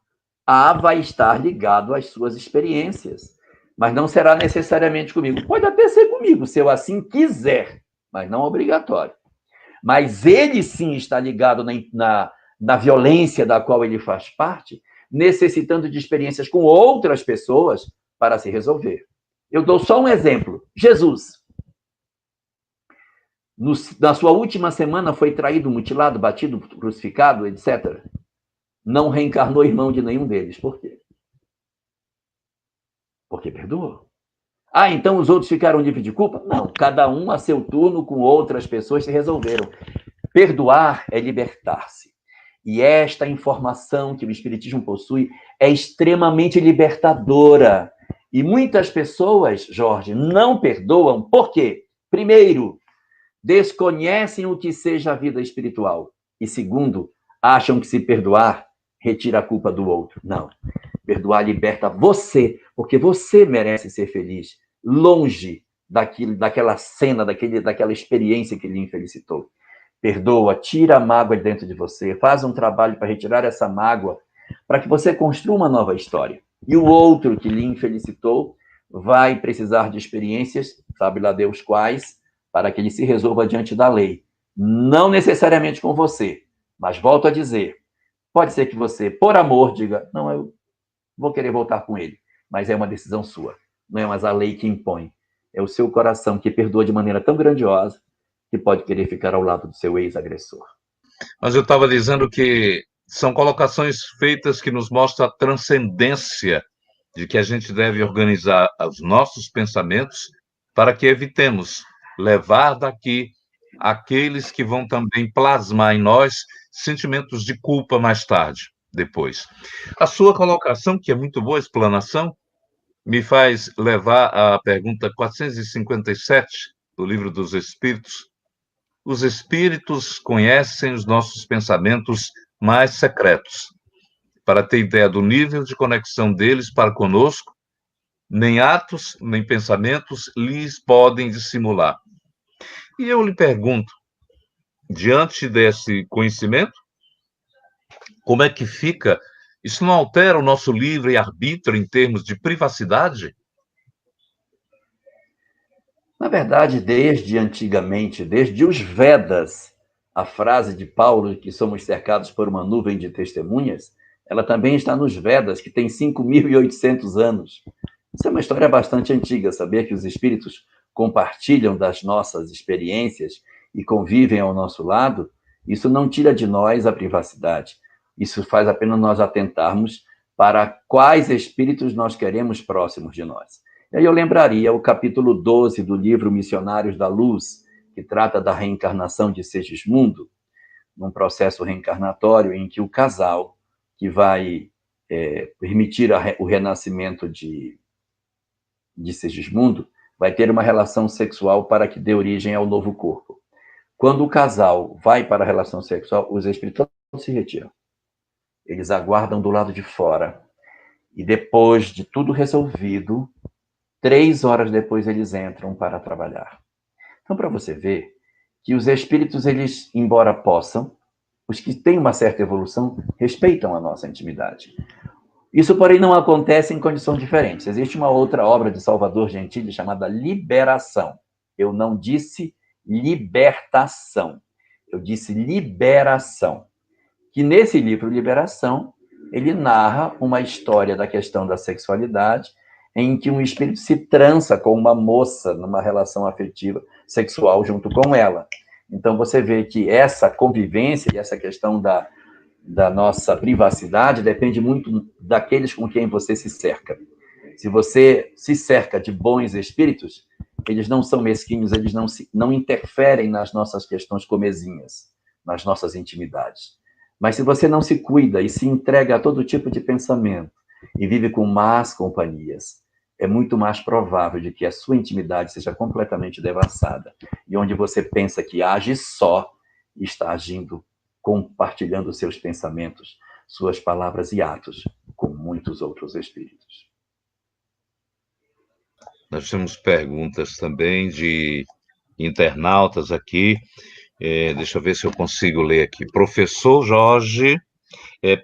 vai estar ligado às suas experiências, mas não será necessariamente comigo. Pode até ser comigo, se eu assim quiser, mas não obrigatório. Mas ele sim está ligado na violência da qual ele faz parte, necessitando de experiências com outras pessoas para se resolver. Eu dou só um exemplo. Jesus. Na sua última semana foi traído, mutilado, batido, crucificado, etc. Não reencarnou irmão de nenhum deles. Por quê? Porque perdoou. Então os outros ficaram livres de culpa? Não, cada um a seu turno com outras pessoas se resolveram. Perdoar é libertar-se. E esta informação que o Espiritismo possui é extremamente libertadora. E muitas pessoas, Jorge, não perdoam. Por quê? Primeiro, desconhecem o que seja a vida espiritual. E segundo, acham que se perdoar retira a culpa do outro. Não. Perdoar liberta você, porque você merece ser feliz, longe daquela cena, daquela experiência que lhe infelicitou. Perdoa, tira a mágoa de dentro de você, faz um trabalho para retirar essa mágoa, para que você construa uma nova história. E o outro que lhe infelicitou vai precisar de experiências, sabe lá Deus quais, para que ele se resolva diante da lei. Não necessariamente com você, mas volto a dizer, pode ser que você, por amor, diga, não, eu vou querer voltar com ele, mas é uma decisão sua, não é mais a lei que impõe. É o seu coração que perdoa de maneira tão grandiosa que pode querer ficar ao lado do seu ex-agressor. Mas eu estava dizendo que são colocações feitas que nos mostram a transcendência de que a gente deve organizar os nossos pensamentos para que evitemos levar daqui aqueles que vão também plasmar em nós sentimentos de culpa mais tarde, depois. A sua colocação, que é muito boa, explanação, me faz levar à pergunta 457 do Livro dos Espíritos. Os espíritos conhecem os nossos pensamentos mais secretos. Para ter ideia do nível de conexão deles para conosco, nem atos, nem pensamentos lhes podem dissimular. E eu lhe pergunto, diante desse conhecimento, como é que fica? Isso não altera o nosso livre-arbítrio em termos de privacidade? Na verdade, desde antigamente, desde os Vedas, a frase de Paulo, que somos cercados por uma nuvem de testemunhas, ela também está nos Vedas, que tem 5.800 anos. Isso é uma história bastante antiga, saber que os espíritos compartilham das nossas experiências e convivem ao nosso lado, isso não tira de nós a privacidade. Isso faz apenas nós atentarmos para quais espíritos nós queremos próximos de nós. E aí eu lembraria o capítulo 12 do livro Missionários da Luz, que trata da reencarnação de Segismundo, num processo reencarnatório em que o casal que vai permitir o renascimento de Segismundo vai ter uma relação sexual para que dê origem ao novo corpo. Quando o casal vai para a relação sexual, os espíritos se retiram. Eles aguardam do lado de fora. E depois de tudo resolvido, 3 horas depois eles entram para trabalhar. Então, para você ver que os espíritos, eles, embora possam, os que têm uma certa evolução, respeitam a nossa intimidade. Isso, porém, não acontece em condições diferentes. Existe uma outra obra de Salvador Gentili chamada Liberação. Eu não disse libertação, eu disse liberação. Que nesse livro Liberação, ele narra uma história da questão da sexualidade, em que um espírito se trança com uma moça numa relação afetiva sexual junto com ela. Então, você vê que essa convivência e essa questão da nossa privacidade depende muito daqueles com quem você se cerca. Se você se cerca de bons espíritos, eles não são mesquinhos, eles não interferem nas nossas questões comezinhas, nas nossas intimidades. Mas se você não se cuida e se entrega a todo tipo de pensamento e vive com más companhias, é muito mais provável de que a sua intimidade seja completamente devassada. E onde você pensa que age só, está agindo, compartilhando seus pensamentos, suas palavras e atos com muitos outros espíritos. Nós temos perguntas também de internautas aqui. Deixa eu ver se eu consigo ler aqui. Professor Jorge,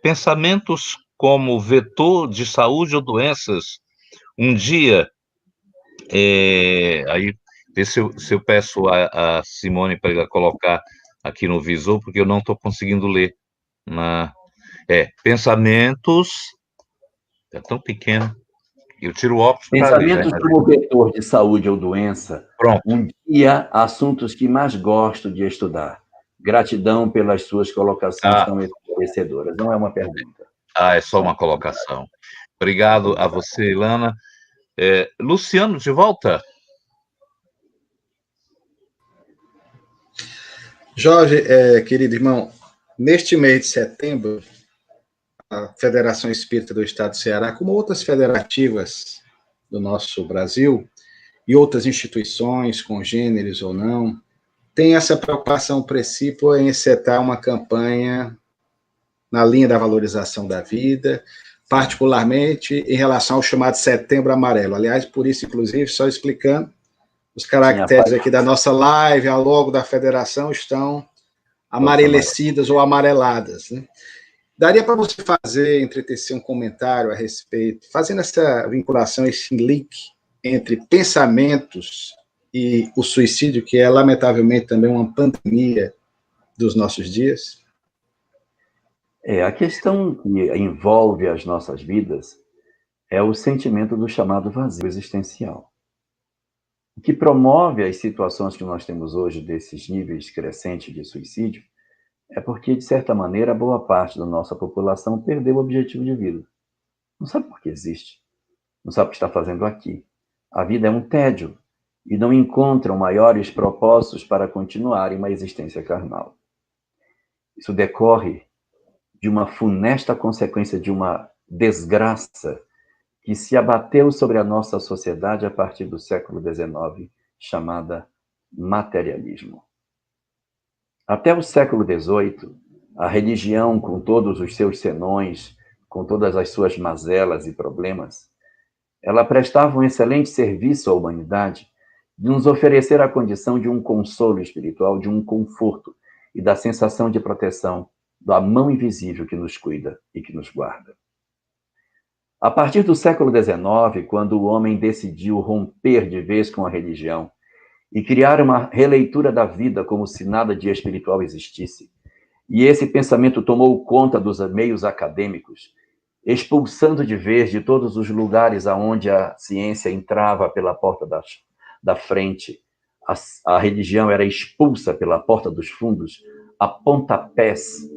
pensamentos como vetor de saúde ou doenças, um dia, aí, vê se eu peço a Simone para ela colocar aqui no visor, porque eu não estou conseguindo ler. Pensamentos, é tão pequeno, eu tiro o óculos para ler. Pensamentos como vetor de saúde ou doença. Pronto. Um dia, assuntos que mais gosto de estudar. Gratidão pelas suas colocações tão esclarecedoras. Não é uma pergunta. É só uma colocação. Obrigado a você, Ilana. Luciano, de volta. Jorge, querido irmão, neste mês de setembro, a Federação Espírita do Estado do Ceará, como outras federativas do nosso Brasil, e outras instituições, congêneres ou não, tem essa preocupação principal em encetar uma campanha na linha da valorização da vida, particularmente em relação ao chamado Setembro Amarelo. Aliás, por isso, inclusive, só explicando, os caracteres aqui da nossa live, a logo da federação, estão amarelecidas ou amareladas, né? Daria para você entretecer um comentário a respeito, fazendo essa vinculação, esse link entre pensamentos e o suicídio, que é, lamentavelmente, também uma pandemia dos nossos dias? A questão que envolve as nossas vidas é o sentimento do chamado vazio existencial. O que promove as situações que nós temos hoje desses níveis crescentes de suicídio é porque, de certa maneira, boa parte da nossa população perdeu o objetivo de vida. Não sabe por que existe. Não sabe o que está fazendo aqui. A vida é um tédio e não encontram maiores propósitos para continuar em uma existência carnal. Isso decorre de uma funesta consequência de uma desgraça que se abateu sobre a nossa sociedade a partir do século XIX, chamada materialismo. Até o século XVIII, a religião, com todos os seus senões, com todas as suas mazelas e problemas, ela prestava um excelente serviço à humanidade de nos oferecer a condição de um consolo espiritual, de um conforto e da sensação de proteção da mão invisível que nos cuida e que nos guarda. A partir do século XIX, quando o homem decidiu romper de vez com a religião e criar uma releitura da vida como se nada de espiritual existisse, e esse pensamento tomou conta dos meios acadêmicos, expulsando de vez de todos os lugares aonde a ciência entrava pela porta da frente, a religião era expulsa pela porta dos fundos, a pontapés,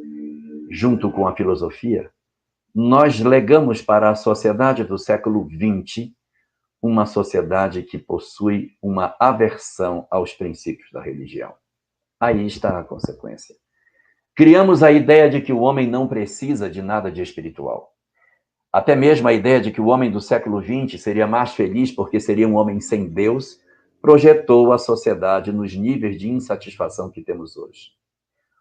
junto com a filosofia, nós legamos para a sociedade do século XX uma sociedade que possui uma aversão aos princípios da religião. Aí está a consequência. Criamos a ideia de que o homem não precisa de nada de espiritual. Até mesmo a ideia de que o homem do século XX seria mais feliz porque seria um homem sem Deus, projetou a sociedade nos níveis de insatisfação que temos hoje.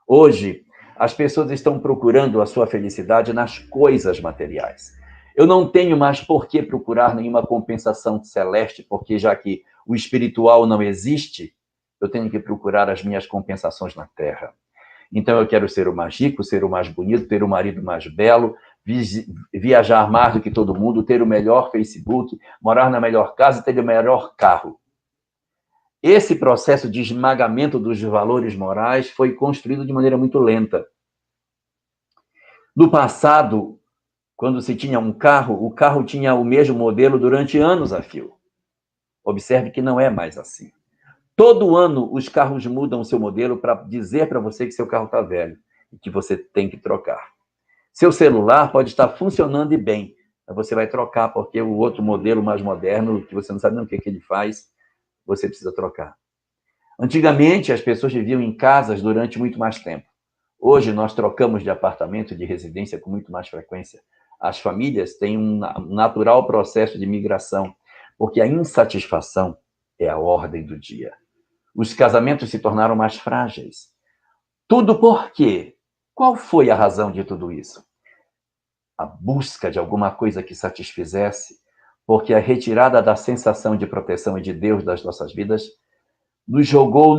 Hoje, as pessoas estão procurando a sua felicidade nas coisas materiais. Eu não tenho mais por que procurar nenhuma compensação celeste, porque já que o espiritual não existe, eu tenho que procurar as minhas compensações na terra. Então eu quero ser o mais rico, ser o mais bonito, ter o marido mais belo, viajar mais do que todo mundo, ter o melhor Facebook, morar na melhor casa e ter o melhor carro. Esse processo de esmagamento dos valores morais foi construído de maneira muito lenta. No passado, quando se tinha um carro, o carro tinha o mesmo modelo durante anos a fio. Observe que não é mais assim. Todo ano os carros mudam o seu modelo para dizer para você que seu carro está velho e que você tem que trocar. Seu celular pode estar funcionando e bem, mas você vai trocar porque o outro modelo mais moderno, que você não sabe nem o que ele faz, você precisa trocar. Antigamente, as pessoas viviam em casas durante muito mais tempo. Hoje, nós trocamos de apartamento, de residência com muito mais frequência. As famílias têm um natural processo de migração, porque a insatisfação é a ordem do dia. Os casamentos se tornaram mais frágeis. Tudo por quê? Qual foi a razão de tudo isso? A busca de alguma coisa que satisfizesse porque a retirada da sensação de proteção e de Deus das nossas vidas nos jogou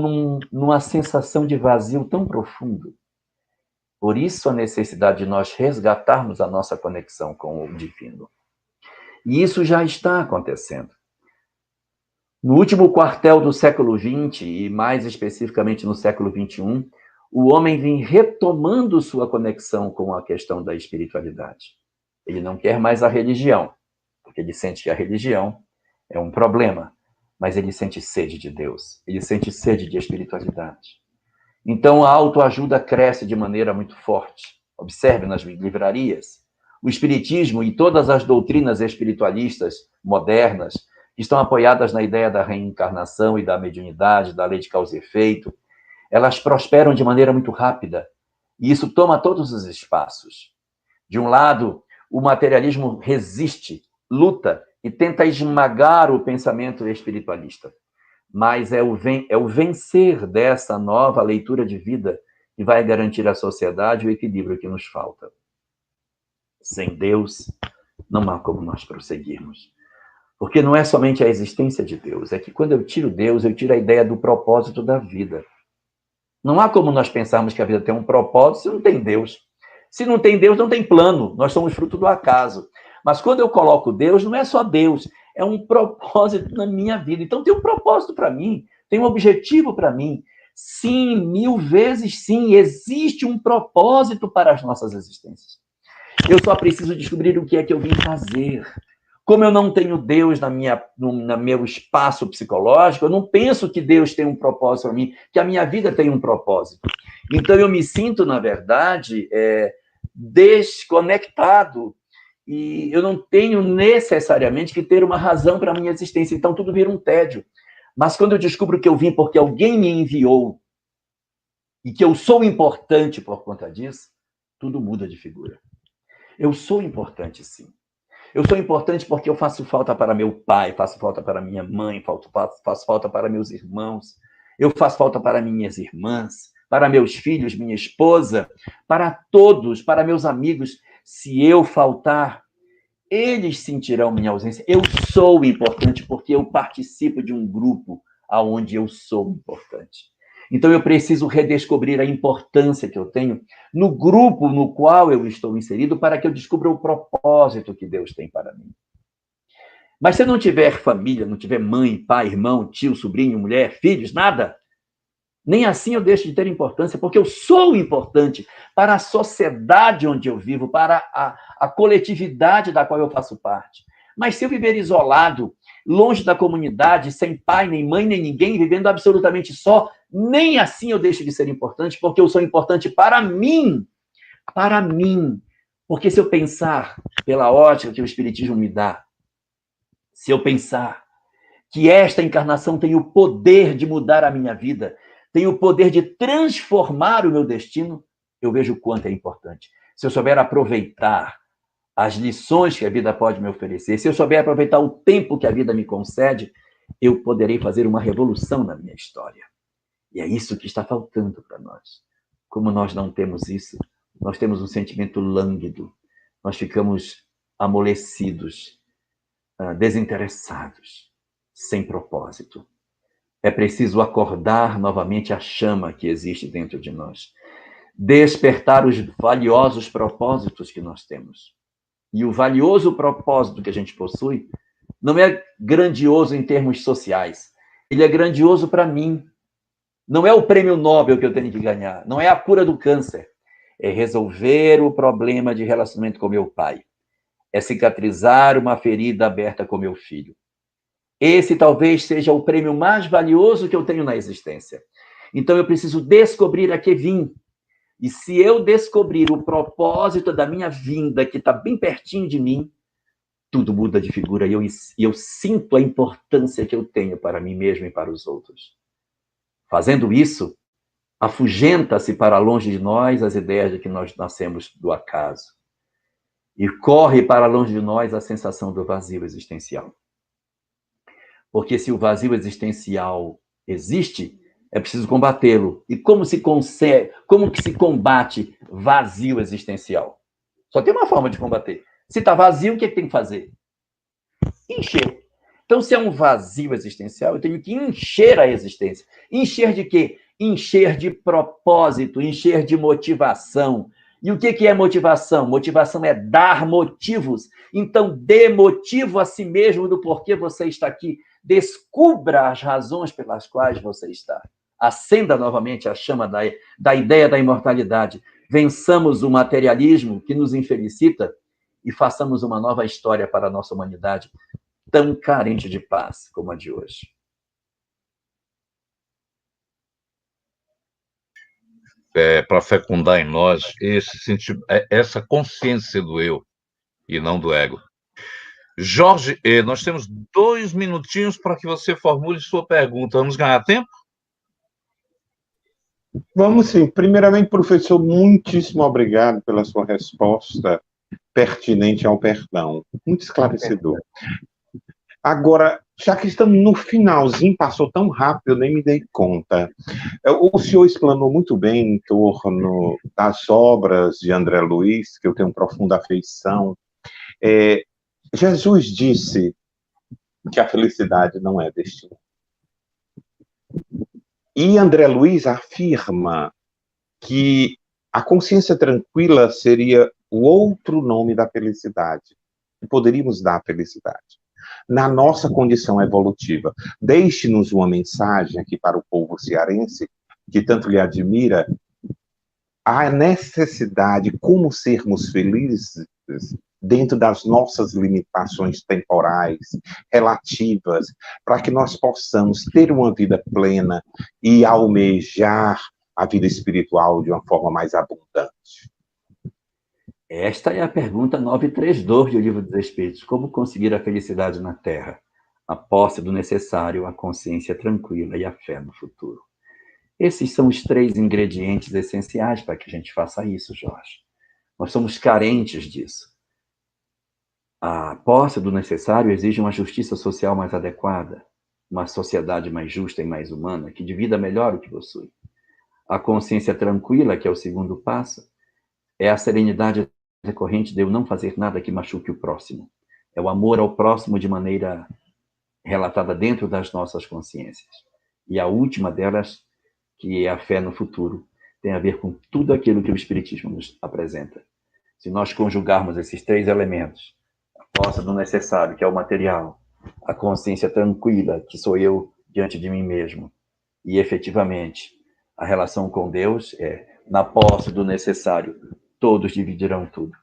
numa sensação de vazio tão profundo. Por isso a necessidade de nós resgatarmos a nossa conexão com o divino. E isso já está acontecendo. No último quartel do século XX, e mais especificamente no século XXI, o homem vem retomando sua conexão com a questão da espiritualidade. Ele não quer mais a religião, porque ele sente que a religião é um problema, mas ele sente sede de Deus, ele sente sede de espiritualidade. Então a autoajuda cresce de maneira muito forte. Observe nas livrarias. O espiritismo e todas as doutrinas espiritualistas modernas que estão apoiadas na ideia da reencarnação e da mediunidade, da lei de causa e efeito, elas prosperam de maneira muito rápida. E isso toma todos os espaços. De um lado, o materialismo resiste, luta e tenta esmagar o pensamento espiritualista. Mas é o vencer dessa nova leitura de vida que vai garantir à sociedade o equilíbrio que nos falta. Sem Deus, não há como nós prosseguirmos. Porque não é somente a existência de Deus, é que quando eu tiro Deus, eu tiro a ideia do propósito da vida. Não há como nós pensarmos que a vida tem um propósito se não tem Deus. Se não tem Deus, não tem plano. Nós somos fruto do acaso. Mas quando eu coloco Deus, não é só Deus, é um propósito na minha vida. Então tem um propósito para mim, tem um objetivo para mim. Sim, 1000 vezes sim, existe um propósito para as nossas existências. Eu só preciso descobrir o que é que eu vim fazer. Como eu não tenho Deus no meu espaço psicológico, eu não penso que Deus tem um propósito para mim, que a minha vida tem um propósito. Então eu me sinto, na verdade, desconectado. E eu não tenho necessariamente que ter uma razão para a minha existência. Então tudo vira um tédio. Mas quando eu descubro que eu vim porque alguém me enviou e que eu sou importante por conta disso, tudo muda de figura. Eu sou importante, sim. Eu sou importante porque eu faço falta para meu pai, faço falta para minha mãe, faço falta para meus irmãos, eu faço falta para minhas irmãs, para meus filhos, minha esposa, para todos, para meus amigos. Se eu faltar, eles sentirão minha ausência. Eu sou importante porque eu participo de um grupo onde eu sou importante. Então eu preciso redescobrir a importância que eu tenho no grupo no qual eu estou inserido para que eu descubra o propósito que Deus tem para mim. Mas se eu não tiver família, não tiver mãe, pai, irmão, tio, sobrinho, mulher, filhos, nada, nem assim eu deixo de ter importância, porque eu sou importante para a sociedade onde eu vivo, para a coletividade da qual eu faço parte. Mas se eu viver isolado, longe da comunidade, sem pai, nem mãe, nem ninguém, vivendo absolutamente só, nem assim eu deixo de ser importante, porque eu sou importante para mim. Para mim. Porque se eu pensar pela ótica que o Espiritismo me dá, se eu pensar que esta encarnação tem o poder de mudar a minha vida, tem o poder de transformar o meu destino, eu vejo o quanto é importante. Se eu souber aproveitar as lições que a vida pode me oferecer, se eu souber aproveitar o tempo que a vida me concede, eu poderei fazer uma revolução na minha história. E é isso que está faltando para nós. Como nós não temos isso, nós temos um sentimento lânguido, nós ficamos amolecidos, desinteressados, sem propósito. É preciso acordar novamente a chama que existe dentro de nós, despertar os valiosos propósitos que nós temos. E o valioso propósito que a gente possui não é grandioso em termos sociais. Ele é grandioso para mim. Não é o prêmio Nobel que eu tenho que ganhar. Não é a cura do câncer. É resolver o problema de relacionamento com meu pai. É cicatrizar uma ferida aberta com meu filho. Esse talvez seja o prêmio mais valioso que eu tenho na existência. Então eu preciso descobrir a que vim. E se eu descobrir o propósito da minha vinda, que está bem pertinho de mim, tudo muda de figura e eu sinto a importância que eu tenho para mim mesmo e para os outros. Fazendo isso, afugenta-se para longe de nós as ideias de que nós nascemos do acaso. E corre para longe de nós a sensação do vazio existencial. Porque se o vazio existencial existe, é preciso combatê-lo. E como que se combate vazio existencial? Só tem uma forma de combater. Se está vazio, o que é que tem que fazer? Encher. Então, se é um vazio existencial, eu tenho que encher a existência. Encher de quê? Encher de propósito, encher de motivação. E o que é motivação? Motivação é dar motivos. Então, dê motivo a si mesmo do porquê você está aqui. Descubra as razões pelas quais você está. Acenda novamente a chama da ideia da imortalidade. Vençamos o materialismo que nos infelicita e façamos uma nova história para a nossa humanidade, tão carente de paz como a de hoje. Para fecundar em nós essa consciência do eu e não do ego. Jorge, nós temos 2 minutinhos para que você formule sua pergunta. Vamos ganhar tempo? Vamos sim. Primeiramente, professor, muitíssimo obrigado pela sua resposta pertinente ao perdão. Muito esclarecedor. Agora, já que estamos no finalzinho, passou tão rápido, eu nem me dei conta. O senhor explanou muito bem em torno das obras de André Luiz, que eu tenho profunda afeição. Jesus disse que a felicidade não é destino. E André Luiz afirma que a consciência tranquila seria o outro nome da felicidade, que poderíamos dar à felicidade. Na nossa condição evolutiva. Deixe-nos uma mensagem aqui para o povo cearense, que tanto lhe admira, a necessidade, como sermos felizes dentro das nossas limitações temporais, relativas, para que nós possamos ter uma vida plena e almejar a vida espiritual de uma forma mais abundante. Esta é a pergunta 932 do Livro dos Espíritos. Como conseguir a felicidade na Terra? A posse do necessário, a consciência tranquila e a fé no futuro. Esses são os 3 ingredientes essenciais para que a gente faça isso, Jorge. Nós somos carentes disso. A posse do necessário exige uma justiça social mais adequada, uma sociedade mais justa e mais humana, que divida melhor o que possui. A consciência tranquila, que é o segundo passo, é a serenidade decorrente de eu não fazer nada que machuque o próximo. É o amor ao próximo de maneira relatada dentro das nossas consciências. E a última delas, que é a fé no futuro, tem a ver com tudo aquilo que o Espiritismo nos apresenta. Se nós conjugarmos esses 3 elementos, a posse do necessário, que é o material, a consciência tranquila, que sou eu diante de mim mesmo, e efetivamente a relação com Deus na posse do necessário, todos dividirão tudo.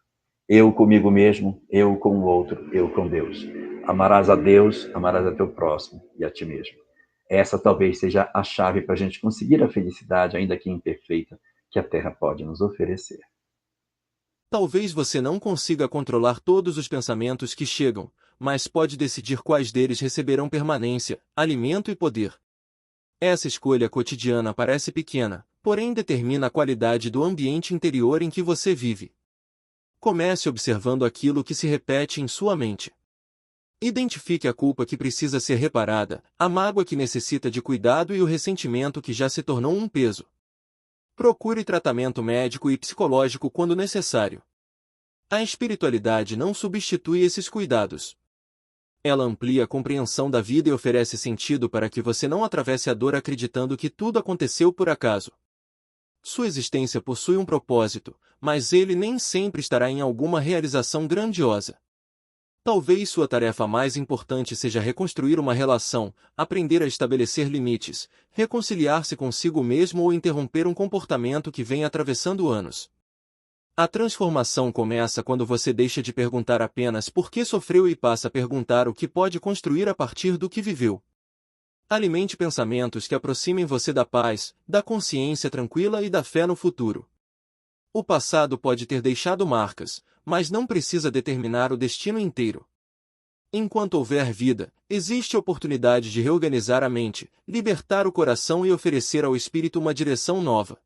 Eu comigo mesmo, eu com o outro, eu com Deus. Amarás a Deus, amarás a teu próximo e a ti mesmo. Essa talvez seja a chave para a gente conseguir a felicidade, ainda que imperfeita, que a Terra pode nos oferecer. Talvez você não consiga controlar todos os pensamentos que chegam, mas pode decidir quais deles receberão permanência, alimento e poder. Essa escolha cotidiana parece pequena, porém determina a qualidade do ambiente interior em que você vive. Comece observando aquilo que se repete em sua mente. Identifique a culpa que precisa ser reparada, a mágoa que necessita de cuidado e o ressentimento que já se tornou um peso. Procure tratamento médico e psicológico quando necessário. A espiritualidade não substitui esses cuidados. Ela amplia a compreensão da vida e oferece sentido para que você não atravesse a dor acreditando que tudo aconteceu por acaso. Sua existência possui um propósito, mas ele nem sempre estará em alguma realização grandiosa. Talvez sua tarefa mais importante seja reconstruir uma relação, aprender a estabelecer limites, reconciliar-se consigo mesmo ou interromper um comportamento que vem atravessando anos. A transformação começa quando você deixa de perguntar apenas por que sofreu e passa a perguntar o que pode construir a partir do que viveu. Alimente pensamentos que aproximem você da paz, da consciência tranquila e da fé no futuro. O passado pode ter deixado marcas, mas não precisa determinar o destino inteiro. Enquanto houver vida, existe oportunidade de reorganizar a mente, libertar o coração e oferecer ao espírito uma direção nova.